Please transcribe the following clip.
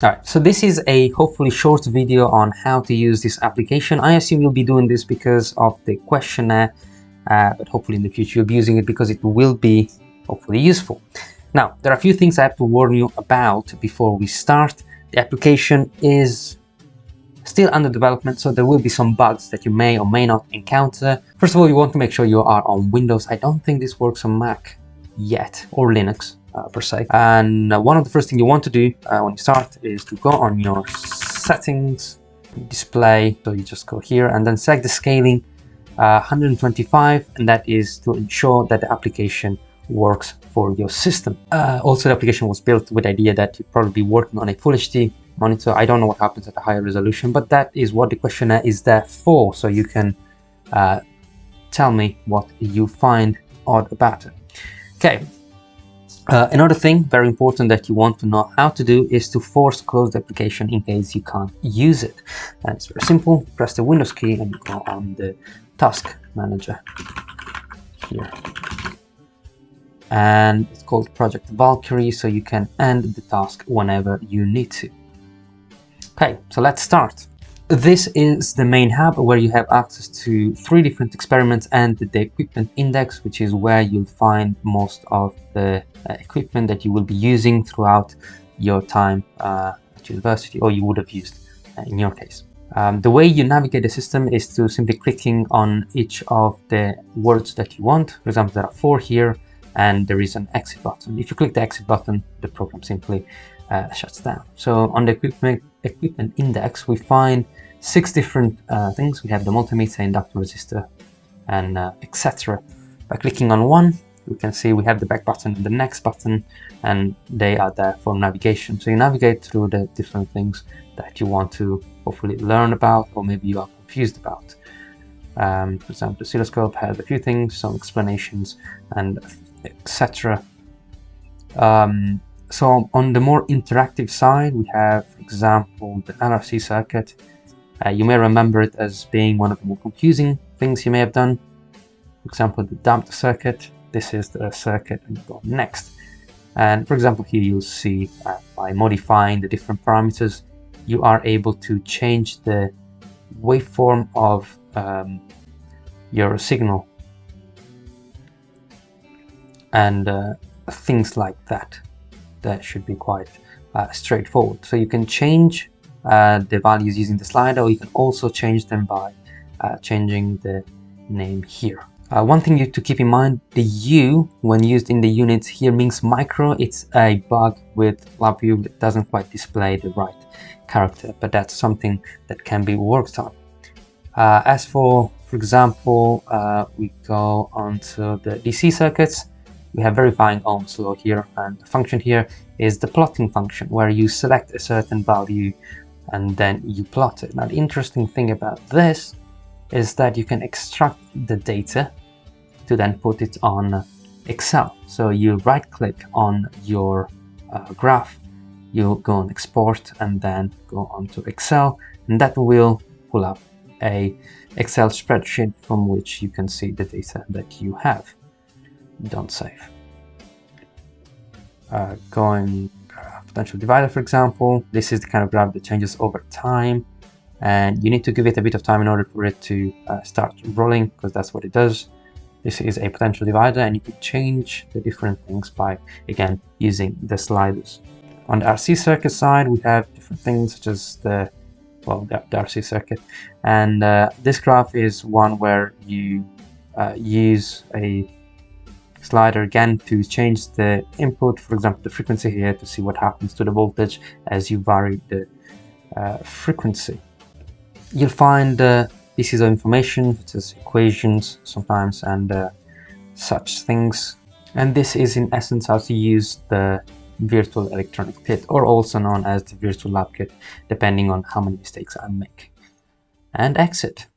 Alright, so this is a hopefully short video on how to use this application. I assume you'll be doing this because of the questionnaire, but hopefully in the future you'll be using it because it will be hopefully useful. Now, there are a few things I have to warn you about before we start. The application is still under development, so there will be some bugs that you may or may not encounter. First of all, you want to make sure you are on Windows. I don't think this works on Mac yet, or Linux. Per se. And one of the first things you want to do when you start is to go on your settings, display, so you just go here and then select the scaling 125, and that is to ensure that the application works for your system. Also, the application was built with the idea that you'd probably be working on a Full HD monitor. I don't know what happens at a higher resolution, but that is what the questionnaire is there for, so you can tell me what you find odd about it. Okay. Another thing very important that you want to know how to do is to force close the application in case you can't use it. And it's very simple. Press the Windows key and you go on the task manager here. And it's called Project Valkyrie, so you can end the task whenever you need to. Okay, so let's start. This is the main hub where you have access to 3 different experiments and the equipment index, which is where you'll find most of the equipment that you will be using throughout your time at university, or you would have used in your case. The way you navigate the system is to simply clicking on each of the words that you want. For example, there are 4 here, and there is an exit button. If you click the exit button, the program simply shuts down. So on the equipment index, we find 6 different things. We have the multimeter, inductor, resistor, and etc. By clicking on one, we can see we have the back button and the next button, and they are there for navigation. So you navigate through the different things that you want to hopefully learn about, or maybe you are confused about. For example, the oscilloscope has a few things, some explanations, and etc. So on the more interactive side, we have, for example, the LRC circuit. You may remember it as being one of the more confusing things you may have done. For example, the damped circuit. This is the circuit, and you go next. And for example, here you'll see by modifying the different parameters, you are able to change the waveform of your signal and things like that. That should be quite straightforward. So you can change the values using the slider, or you can also change them by changing the name here. One thing to keep in mind, the U, when used in the units here, means micro. It's a bug with LabVIEW that doesn't quite display the right character, but that's something that can be worked on. As for example, we go on to the DC circuits. We have verifying Ohm's law here, and the function here is the plotting function, where you select a certain value and then you plot it. Now, the interesting thing about this is that you can extract the data to then put it on Excel. So you right click on your graph, you go on export and then go on to Excel, and that will pull up a Excel spreadsheet from which you can see the data that you have. Don't save. Going potential divider, for example, this is the kind of graph that changes over time, and you need to give it a bit of time in order for it to start rolling, because that's what it does. This is a potential divider, and you can change the different things by, again, using the sliders. On the RC circuit side, we have different things such as the RC circuit, and this graph is one where you use a slider again to change the input, for example the frequency here, to see what happens to the voltage as you vary the frequency. You'll find pieces of information such as equations sometimes and such things, and this is in essence how to use the virtual electronic pit, or also known as the virtual lab kit, depending on how many mistakes I make. And exit.